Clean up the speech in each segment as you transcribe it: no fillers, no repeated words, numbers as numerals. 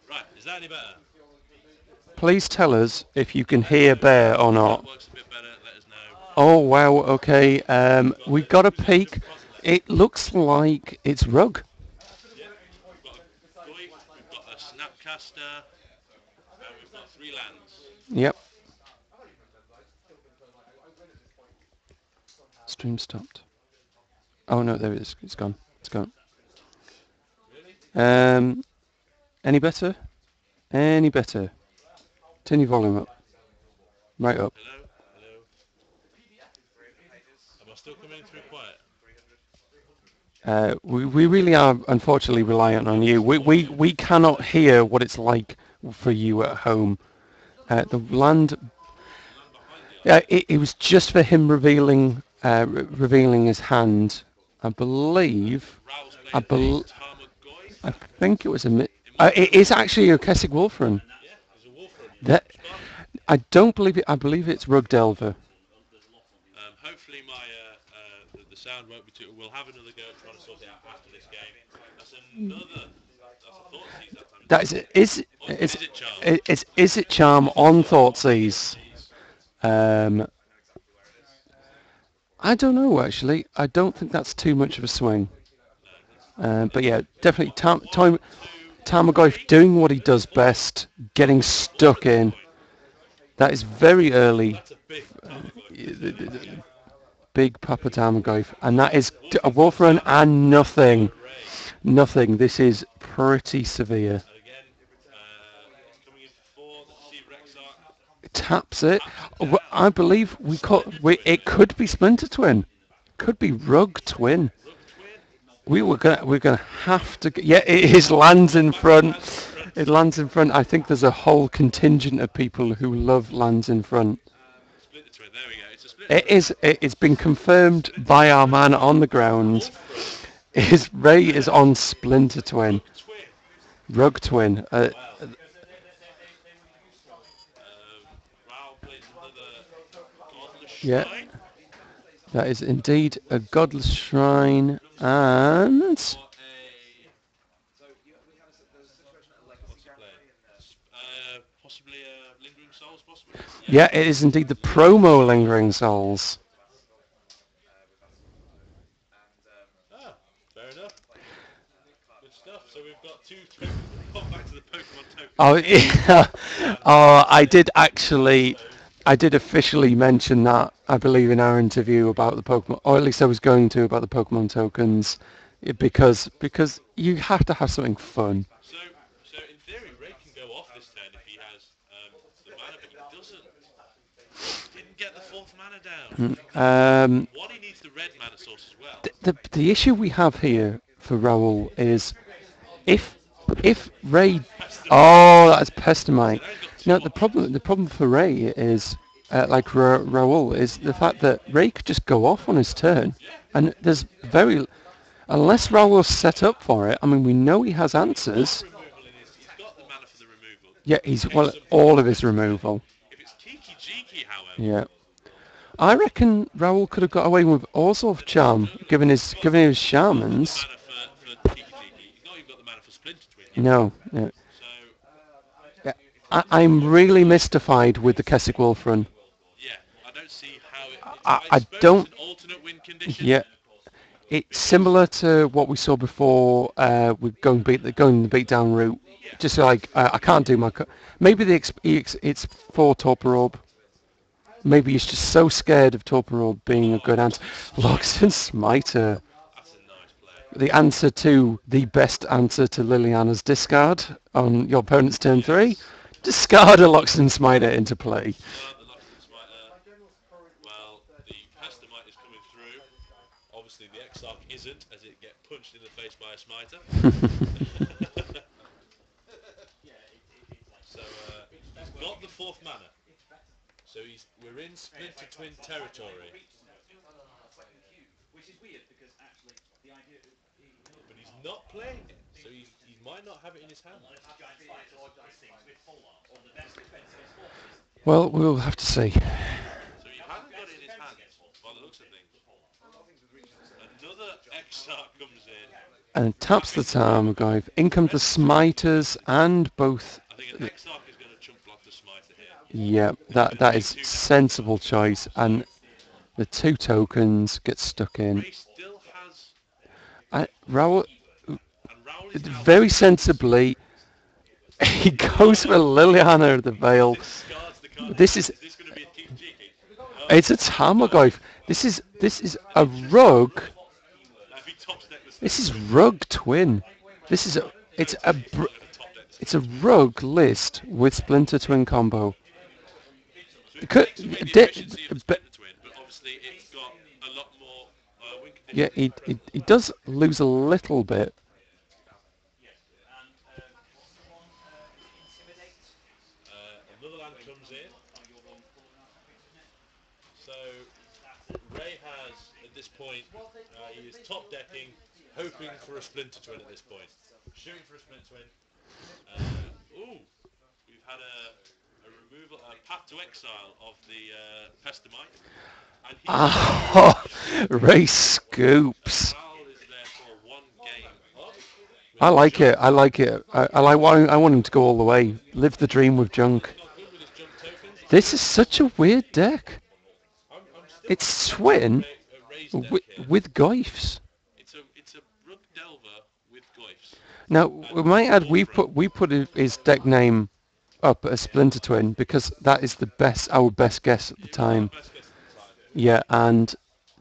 Right, is that any better? Please tell us if you can hear Bear or That not. works a bit better. Let us know. Oh wow, okay. We got a Who's got peek. extra processors? It looks like it's Rug. Yeah, we've got a Doyle, we've got a Snapcaster, and we've got 3 lands. Yep. Stream stopped. Oh no, there it is. It's gone. It's gone. Really? Um, any better? Any better? Turn your volume up. Right up. Hello? Hello? Am I still coming in through quiet? We really are unfortunately reliant on you. We cannot hear what it's like for you at home. The land, The land behind the yeah, island. it was just for him revealing his hand. I believe, Raoul's I playing a bel I Tarmogoyf. think it was a. It might be a It is Wolf. actually a Keswick Wolfram. Yeah, there's a Wolf from That Spartan. I don't believe it. I believe it's Rug Delver. Hopefully the sound won't be too... We'll have another go at trying to sort it out after this game. That's another... That's a thought seize that time, isn't That it? is Or is it Charm? is it charm on Thoughtseize? Um, I don't know actually. I don't think that's too much of a swing. No, But let's... yeah, definitely What? One, two, Tarmogoyf three. doing what he does best, getting That's a Wolfram stuck at this in. point. That is very early. That's a big Tarmogoyf. This early in the game. Big Papa Tarmogoyf, and that is a Wolfram for the wolf run chance. and For nothing. a Ray. Nothing. This is pretty severe. And again, coming in for 4. Let's see, Rexar Taps it. taps it down. I believe Splinter Twin. it could be Splinter Twin. Could be Rug Twin. Rug Twin. We're gonna have to. Yeah, it is lands The in fact it front. lands in front. It lands in front. I think there's a whole contingent of people who love lands in front. Splinter Twin. There we go. It's a Splinter Twin. It's been confirmed Splinter by our Twin. man on the ground. Wolfram. Is Ray is on Splinter Twin, Rug Twin. Rug Twin. Well, Raoul plays another Godless Yeah, Shrine. that is indeed a godless shrine, and For a... What's he playing? Possibly Lingering Souls, possibly? Yeah. yeah, it is indeed the promo Lingering Souls. Ah, fair enough. Good stuff. So we've got two tokens. We've gone back to the Pokemon tokens Oh again. yeah, And oh it's a Pokemon. I did officially mention that I believe in our interview about the Pokemon, or at least I was going to about the Pokemon tokens, because you have to have something fun. So in theory, Ray can go off this turn if he has the mana, but he doesn't. He didn't get the 4th mana down. Um, One, he needs the red mana source as well. the issue we have here for Raoul is if Ray, Pestamite. oh, that's So Pestamite. now he's got 2 No, options. the problem for Ray is like Raoul is the fact that Ray could just go off on his turn, Yeah. and there's very unless Raoul's set up for it. I mean, we know he has He's got answers. removal in his... He's got the mana for the removal Yeah, in he's case well something all like of his Pestamite. removal. If it's Kiki Jiki, however, Yeah, I reckon Raoul could have got away with Orzhov Charm, given his he's not got the shamans. mana for Kiki Jiki. He's not even got the mana for Splinter Twin yet. No, no. So, Yeah. I'm really mystified with the Keswick Wolf run. yeah, I don't see how I I suppose it's don't. an alternate win condition Yeah, it's because, similar to what we saw before with going the beatdown route. yeah, Just like I can't do my. Maybe it's for Torpor. Maybe he's just so scared of Torpor being a oh, good answer. Loxton Smiter. Loxton Smiter, That's a nice play. the answer to the best answer to Liliana's discard on your opponent's turn 3. Yes. Discard a Loxton Smiter into play. Discard the Loxton Smiter. Well, the Pestamite is coming through. Obviously, the Exarch isn't, as it get punched in the face by a Smiter. So he's got the 4th mana. So we're in Splinter Twin territory. But he's not playing it, so he might not have it in his hand. Well, we'll have to see. So he hasn't Exarch comes in, and taps the tapping the Tarmogoyf. Tarmogoyf. In come the Red Smite Smiters and both. I think an Exarch is going to chunk block the Smiter here. Yeah, And it's that going to that take is 2 damage off. sensible choice. So And the 2 tokens get stuck in. Ray still has... Raoul, And Raoul is now very within range. sensibly, he goes for Liliana. Liliana of the Veil. Discards the card. This is Is this going to be a cheeky? Oh, it's a Doyle. Tarmogoyf. This is a Interesting. rug. Now, if he tops deck the This Splinter is Twin, rug twin. This is I it's don't a think he's still going to top deck the it's a Splinter Twin. rug list with Splinter Twin combo. So it Could, takes away the efficiency of the Splinter Twin, but obviously it's got a lot more win yeah, conditions. he does lose a little bit. Another land comes in. So Ray has, at this point, he is top decking, hoping for a Splinter Twin at this point. Shooting for a Splinter Twin. Ooh, we've had a removal, a path to exile of the Pestamite. And he Ah, scoops. Ray And scoops. Raoul is therefore 1 game up. We I have like Junk. it. I like it. I want him to go all the way. Live the dream with Raoul Junk. is not good with his Junk tokens. I This think is such a weird deck. I'm still It's not convinced with Swin Ray's deck with, here. with Goyfs. It's a Rug Delver with Goyfs Now and we might add Warframe. we put his deck name up as Splinter Twin because that is the best our best guess at the It was our time. best guess at the time. Yeah, and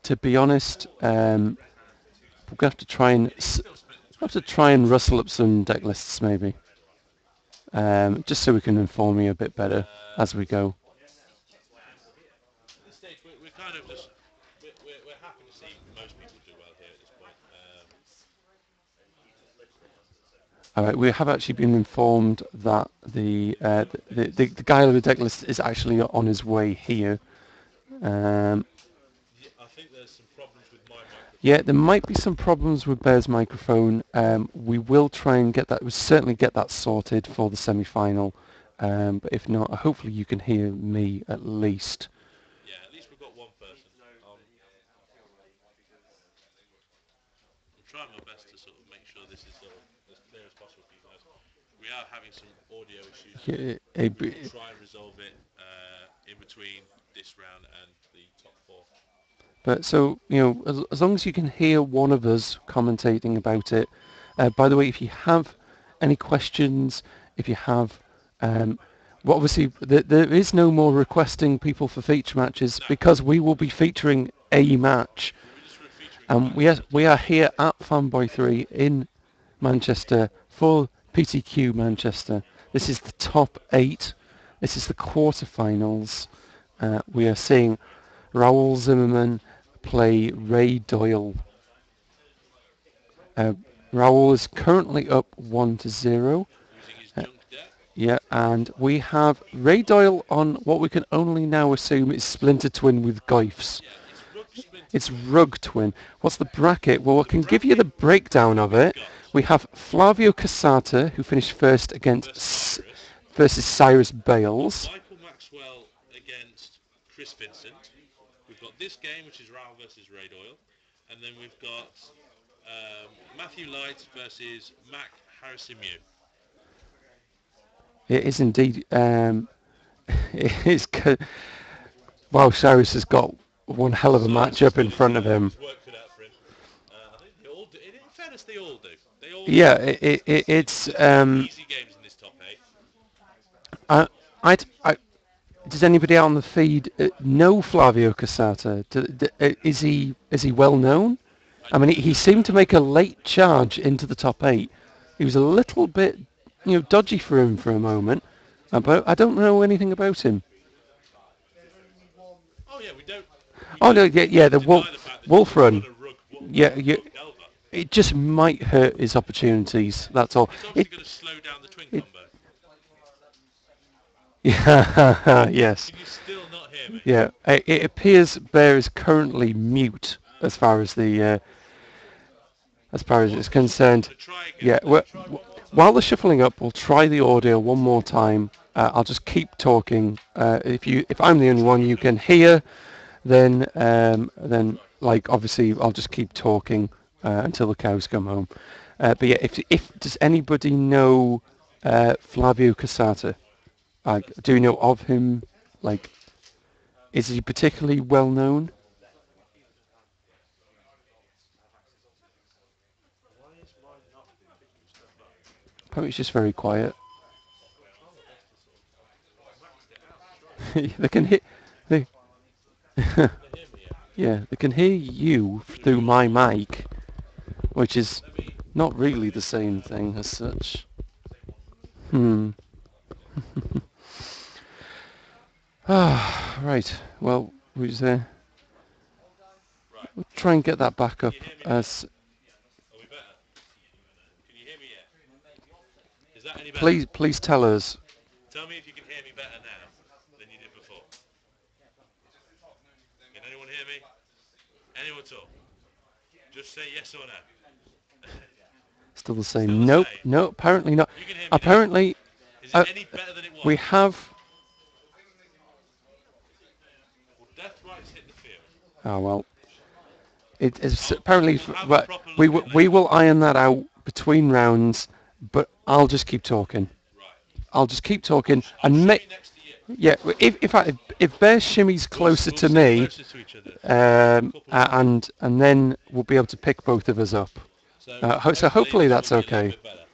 to be honest, we're gonna have to try and It is still Splinter Twin, have to but it's try and not. rustle up some deck lists maybe, just so we can inform you a bit better Uh, as we go. at this stage, we're kind of just we're happy to see most people do well here at this point. All right, we have actually been informed that the guy with the deck list is actually on his way here. Um, Yeah, I think there's some problems with my yeah, microphone. there might be some problems with Bear's microphone. We will try and get that. We'll certainly get that sorted for the semi-final. But if not, hopefully you can hear me at least. Yeah, at least we've got one person. I'm trying my best to sort of make sure this is sort of as clear as possible for you guys. We are having some audio issues here. Yeah, We will try and resolve it in between this round and the top 4. but so as long as you can hear one of us commentating about it. By the way, if you have any questions, if you have, well, obviously there is no more requesting people for feature matches No, because we will be featuring a match. we're just featuring a And match in the we top are 8. here at Fanboy 3 in Manchester for PTQManchester. This is the top 8. This is the quarterfinals. We are seeing Raoul Zimmermann play Ray Doyle. Uh, Raoul is currently up 1-0. Using his Uh, junk deck. yeah, and we have Ray Doyle on what we can only now assume is Splinter Twin with Goyfs. Yeah, it's Rug Splinter It's Twin. Rug Twin. What's the bracket? Well, I The can give you the bracket breakdown of we've it. got We have Flavio Casata, who finished first against versus Cyrus. versus Cyrus We've got Bales. Michael Maxwell against Chris Vincent. We've got this game, which is Raoul versus Ray Doyle. And then we've got Matthew Light versus Mac Harrison-Mew. It is indeed. It is. Wow, Cyrus has got one hell of a Cyrus has matchup in got front of him. his work cut out for him. I think they all do. In fairness, they all do. They all do. Yeah, it's. There's no easy games in this top 8. I, I, does anybody out on the feed know Flavio Casata? Is he well known? I I mean, he don't seemed to know. make a late charge into the top 8. He was a little bit, dodgy for him for a moment, but I don't know anything about him. Oh yeah, Oh no, yeah, the deny the fact that he Wolf can run Run. a Yeah, yeah, rug Delver. it just might hurt his opportunities. That's all. It's It, obviously going to slow down the twin it, combo. yeah, yes, Can you still not hear me? yeah. It appears Bear is currently mute as far as it's Whilst they're shuffling, I'm concerned. going to try again. Yeah, Let me try one more while time. they're shuffling up, we'll try the audio one more time. I'll just keep talking. If I'm the only one you can hear, then like obviously I'll just keep talking until the cows come home. But yeah, if does anybody know Flavio Casata? Do you know of him? Like, is he particularly well known? Why is mine not being boosted up? Probably it's just very quiet. Oh, that's the sort of maxed it out. That's right. They can hear. They, Can they hear me yet? yeah, they can hear you Can through you my hear me? mic, which is Let me not really the fix that same now. thing as such. Hmm. Ah, right. Well, we just, Right. we'll try and get that back Can up you hear me now? as. Are we better? Can you hear me yet? Is that any better? Please tell us. Tell me if you can hear me better now than you did before. Can anyone hear me? Anyone at all? Just say yes or no. Still the Still same. the Nope. same. No. Apparently not. You can hear me now. Apparently, Is it uh, any better than it we was? have. Well, death rights hit the field. Oh well. It is I'll, apparently. we'll have a Right, proper look at it we later. will iron that out between rounds. But I'll just keep talking. Right. I'll just keep talking I'll and make. shimmy next to you. Yeah. If Bear shimmy's closer We'll to sit me, closer to each other for a couple of rounds. and then we'll be able to pick both of us up. So So hopefully hopefully this will that's be a little okay. bit better.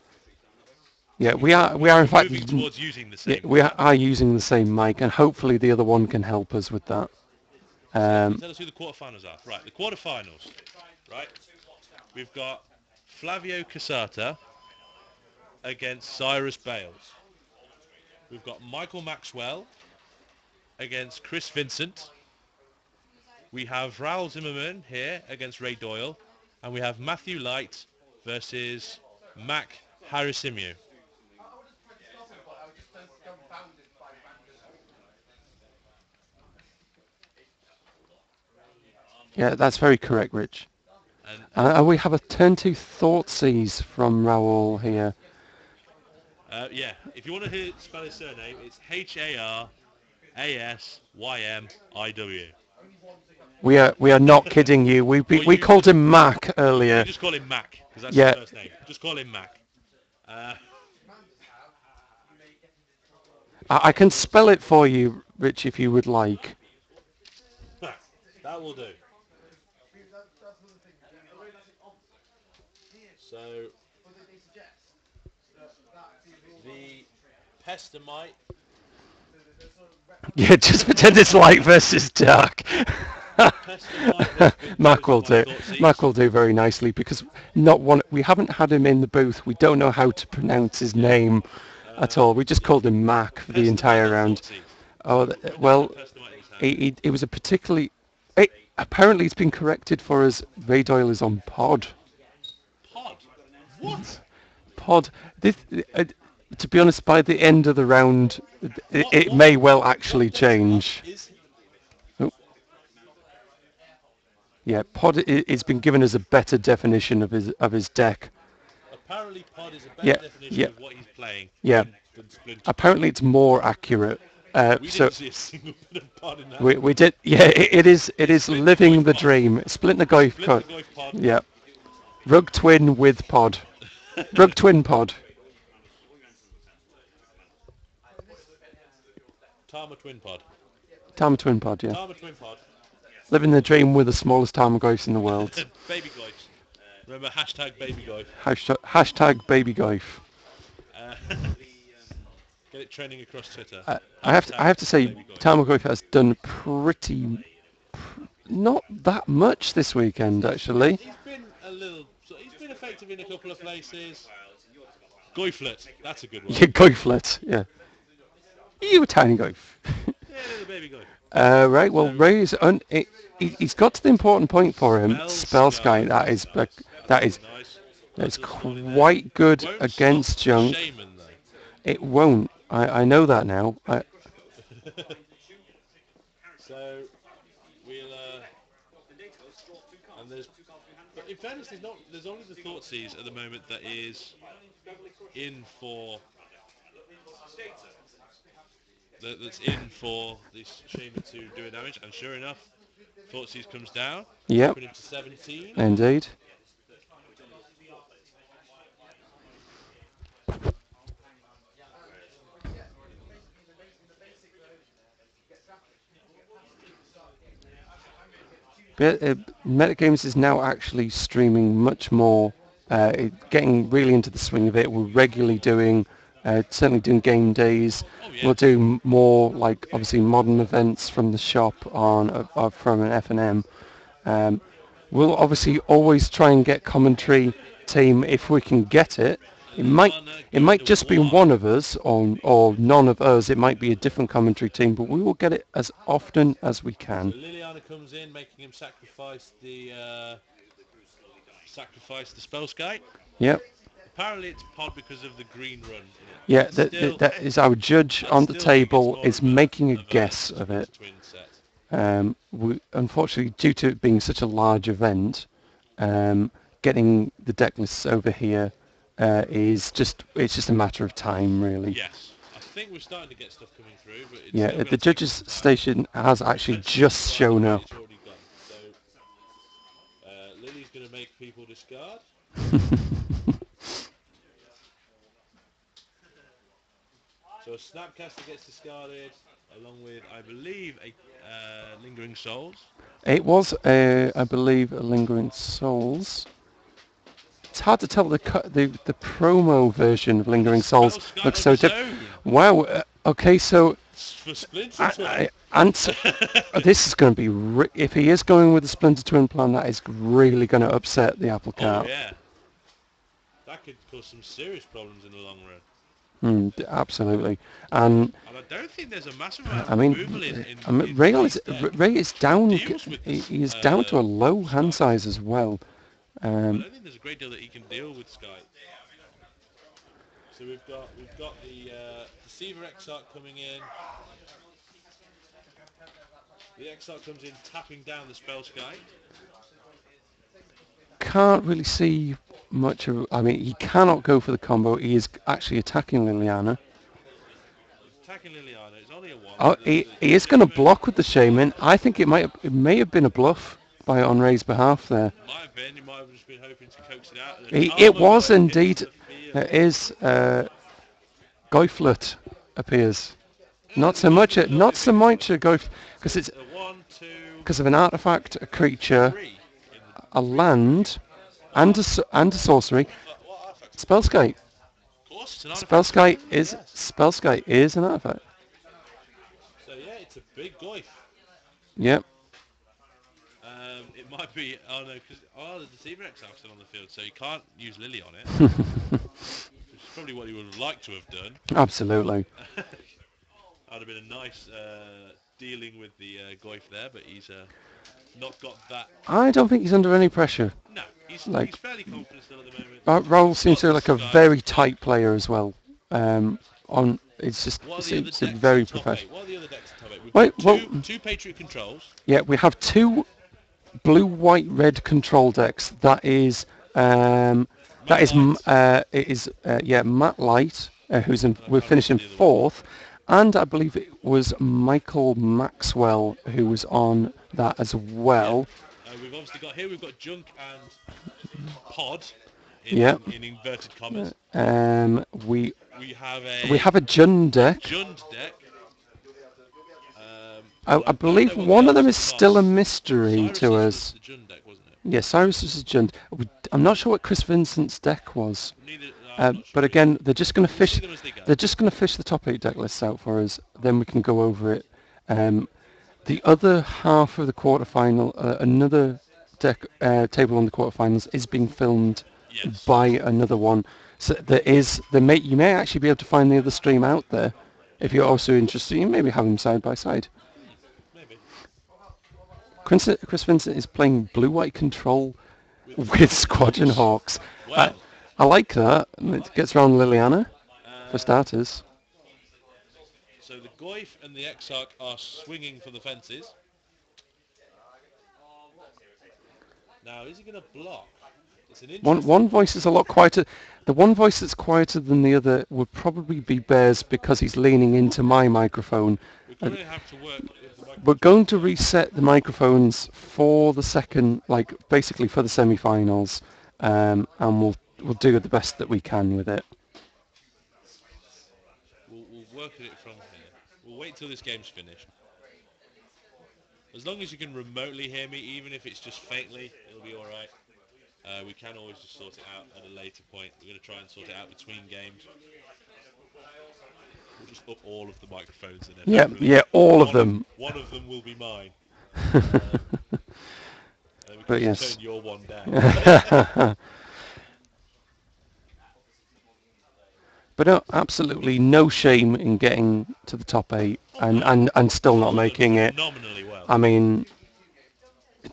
Yeah, We're, we are in we're fact moving towards using the yeah, same we mic. are using the same mic, and hopefully the other one can help us with that. So tell us who the quarterfinals are. Right, the quarterfinals. Right, we've got Flavio Casata against Cyrus Bales. We've got Michael Maxwell against Chris Vincent. We have Raoul Zimmermann here against Ray Doyle. And we have Matthew Light versus Mac Harrisimiu. Yeah, that's very correct, Rich. And And we have a turn to Thoughtseize from Raoul here. yeah, if you want to spell his surname, it's HarasymIw. We are not kidding you. Or We you called just him Mac you earlier. just call him Mac because that's his Yeah, first name. Just call him Mac. Uh, I can spell it for you, Rich, if you would like. that will do. So the pestamite. Yeah, just pretend it's light versus dark. The pestamite has been chosen by Mac Thoughtseize. will do very nicely because not one. We haven't had him in the booth. We don't know how to pronounce his Yeah. name at all. We just Yeah. called him Mac for the Pestamite entire or round. Thoughtseized? Oh, Who doesn't have well, pestamite in his hand? it was a particularly. Apparently, it's been corrected for us. Ray Doyle is on pod. Pod. What? Pod. This, to be honest, by the end of the round, it may well actually What deck's pod change. is he? Oh, yeah, pod is been given as a better definition of his deck. Apparently pod is a better Yeah, definition yeah, of what he's playing yeah. than Splinter. Apparently, it's more accurate. We So didn't see a single bit of pod in that. we did. Yeah, it It's is Splinter living Goif the pod. dream. Split the Splinter Goif pod. Yeah, rug twin with pod. Rug twin pod. Tama twin pod. Tama twin pod. Yeah, Tama twin pod. living the dream with the smallest Tamagotchis in the world. Baby Goifs. Remember hashtag Baby Goif. Hashtag baby Goif. Uh, get it trending across Twitter. I Hashtag have to say, Baby Goif. Tamagotchi has done not that much this weekend actually. He's been a little. He's been effective in a couple of places. Goiflet. That's a good one. Yeah, Goiflet. Yeah, you tiny Goif. Yeah, little baby Goif. Right. Well, So, Ray's he's got to the important point for him. Spell Sky. That's nice. That's nice. That's Puts us one in there. quite good Won't stop against the junk. shaman though. It won't. I know that now. So we'll and there's but in fairness there's only the Thoughtseize at the moment that is in for that's in for this shaman to do a damage, and sure enough Thoughtseize comes down, Yep. dropping him to 17. Indeed. Metagames is now actually streaming much more, getting really into the swing of it. We're regularly doing, certainly doing game days. Oh We'll yeah. do more like obviously modern events from the shop on from an F&M. Um, we'll obviously always try and get commentary team if we can get it. And It might Liliana it going might to just be block. one of us or none of us. It might be a different commentary team, but we will get it as often as we So can. Liliana comes in, making him sacrifice the spell skite. Yep. Apparently it's pod because of the green run in it, Yeah, but still, that is our judge I on the still think it's table more is of a making a of a guess of it. Splinter Twin set. Unfortunately, due to it being such a large event, um, getting the deck lists over here it's just a matter of time, really. Yes, I think we're starting to get stuff coming through, but it's still Yeah, going the to take us some judges time. station has actually just Right, shown okay, up. it's already gone. So Lily's going to make people discard. So a Snapcaster gets discarded, along with, I believe, a Lingering Souls. It was, I believe, a Lingering Souls. It's hard to tell the promo version of And a Lingering Souls Spellskite looks of so his different. own Wow. Okay, so for Splinter Twin. I, answer. This is going to be if he is going with the Splinter Twin plan, that is really going to upset the apple Oh cart. yeah, that could cause some serious problems in the long run. Absolutely, and And I don't think there's a massive amount of I removal mean, in Rail Lily's is deck. Ray is He down. deals with this He is down to a low hand Skype. size as well. I Um, don't think there's a great deal that he can deal with Skype. So we've got the Deceiver Exarch coming in. The Exarch comes in tapping down the spell Skype. can't really see much of. I mean, he cannot go for the combo. He is actually attacking Liliana. He's attacking Liliana. It's only a one, Oh, but he the is going to Shaman. block with the Shaman. I think it may have been a bluff by Henri's behalf there. Might have been. He might have just been hoping to coax it out. And a It Karma was Void hits indeed. the It field. is Goiflet appears. Yeah, the Goif is a Not lovely so thing to much look a at. Goif So because it's it's a one, two, because of an artifact, a creature, three in the a three in the deck. land, Oh, and a sorcery. what artifact is it? Spellskite. Of course, it's an artifact as well, isn't it? Yes. Spellskite is an artifact. So yeah, it's a big Goif. Yep. It might be. Oh no, because the Deceiver Exarch's still on the field, so you can't use Lily on it, which is probably what he would have liked to have done. Absolutely. That would have been a nice dealing with the Goif there, but he's not got that. I don't think he's under any pressure. No, he's Like fairly confident still at the moment. Raoul He's seems got to be the like a Skype. very tight player as well. On it's just What are the other seems to be decks in very top eight? professional. What are the other decks in top eight? We've Wait, got well, two Patriot controls. yeah, we have two blue, white, red control decks. That Matt is Light. it is yeah, Matt Light, And I we're can't remember finishing the other one. fourth, and I believe it was Michael Maxwell who was on that as Yeah. well. We've obviously got here. We've got Junk and Pod Yeah. in inverted commas. We We have we a have a Jun deck. Jund deck, I, but I I don't know believe what the one of them is answer still a costs. mystery to Cyrus's was us. the Jund deck, wasn't it? Yeah, Cyrus is a Jund. I'm not sure what Chris Vincent's deck was. Neither. I'm not But sure either. again, they're just going to We'll see fish. them as they go. They're just going to fish the top 8 deck lists out for us. Then we can go over it. The other half of the quarterfinal, another deck table on the quarterfinals is being filmed Yes. by another one. So you may actually be able to find the other stream out there if you're also interested. You maybe have them side by side. Maybe. Chris Vincent is playing blue-white control With with Squadron Squadron Hawks. Hawks. I, Well, I like that. It gets around Liliana for uh, starters. so the Goif and the Exarch are swinging for the fences. Now, is he going to block? It's an interesting One one. voice is a lot quieter. The one voice that's quieter than the other would probably be Bear's because he's leaning into my microphone. We're Uh, going to have to work with the We're microphones going to together. reset the microphones for the second, like basically for the semi-finals, and we'll do the best that we can with it. We'll work at it from here. We'll wait till this game's finished. As long as you can remotely hear me, even if it's just faintly, it'll be alright. We can always just sort it out at a later point. We're going to try and sort it out between games. We'll just up all of the microphones and then Yeah, hopefully yeah, all of one of them. one of them will be mine. And we can But just yes. turn your one down. But no, absolutely no shame in getting to the top 8 Oh and, no, and still you've not all done making it. phenomenally well. I mean,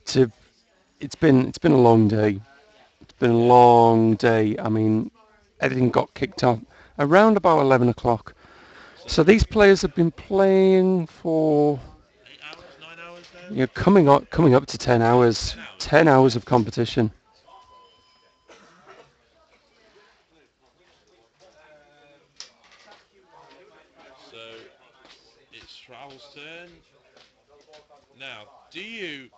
to, it's been a long day. It's been a Yeah, long day. I mean, everything got kicked off around about 11 o'clock. so So these players have been playing for 8 hours, 9 hours now. coming up to 10 hours, 10 hours. 10 Okay. hours of competition. So it's Raoul's turn. Now, do you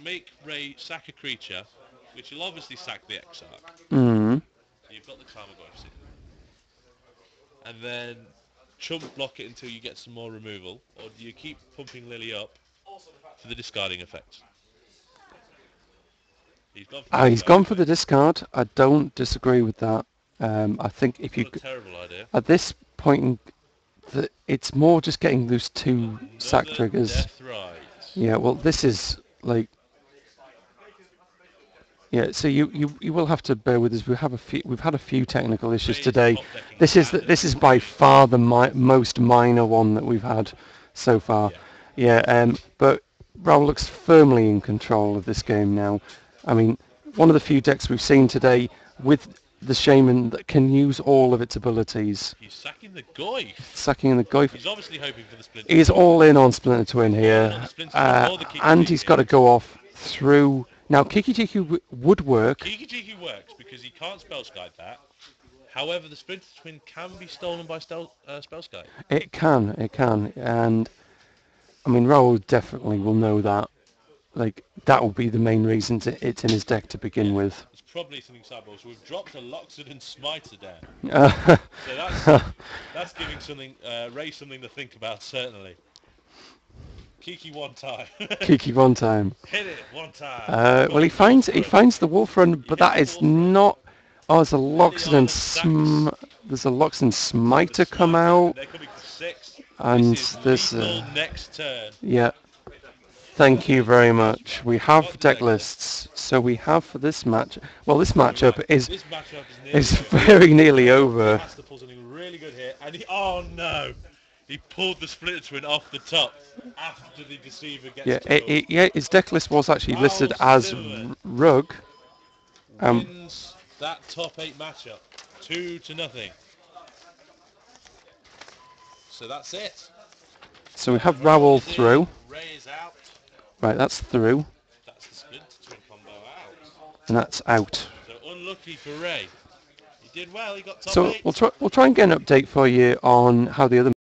make Ray sack a creature, which will obviously sack the Exarch. Mm. So you've got the Tarmogoyfs in. And then chump block it until you get some more removal, or do you keep pumping Lily up for the discarding effects? He's gone for the He's discarding gone for the effects. discard. I don't disagree with that. I think if It's you not a terrible idea. at this point, it's more just getting those 2 sack Another triggers. death ride. Yeah, well, this is like, yeah. So you will have to bear with us. We've had a few technical issues Ray is today. top decking This is by massively. far the most minor one that we've had so far. Yeah. Yeah. But Raoul looks firmly in control of this game now. I mean, one of the few decks we've seen today with the Shaman that can use all of its abilities. He's sacking the Goyf. Sucking in the Goyf. He's obviously hoping for the Splinter He's Twin. all in on Splinter Twin All in on here, the Splinter Twin or the Kiki and he's got Jiki. to go off through. Now, Kiki Jiki would work. Kiki Jiki works because he can't spell Skype that. However, the Splinter Twin can be stolen by spell Skype. It can, and I mean, Raoul definitely will know that. Like, that will be the main reason it's in his deck to begin Yeah, with. it's probably something cyber. So we've dropped a Loxodon and Smiter down. Uh, So that's giving something Ray something to think about certainly. Kiki one time. Kiki one time. Hit it one time. Well, Got a wolf he run. finds the wolf run, He but hits that the is wolf run. not. Oh, there's a Loxodon The Smiter come Smiter, and out, they're coming for 6. and This is this. lethal next turn. Yeah. Thank you very much. We have Got the deck deck list. lists. So we have for this match. Well, this So right, matchup is this matchup is nearly over. very nearly Ray over. has to pull something really good here, and oh no, he pulled the Splinter Twin off the top after the Deceiver gets Yeah, killed. yeah. His deck list was actually listed Raoul as Zimmermann Rug. wins that top 8 matchup, 2-0. So that's it. So we have Raoul Raoul is in, through. Ray is out. Right, that's through, That's the Splinter Twin combo out. and that's out. So unlucky for Ray. He did well. He got top So 8. we'll try and get an update for you on how the other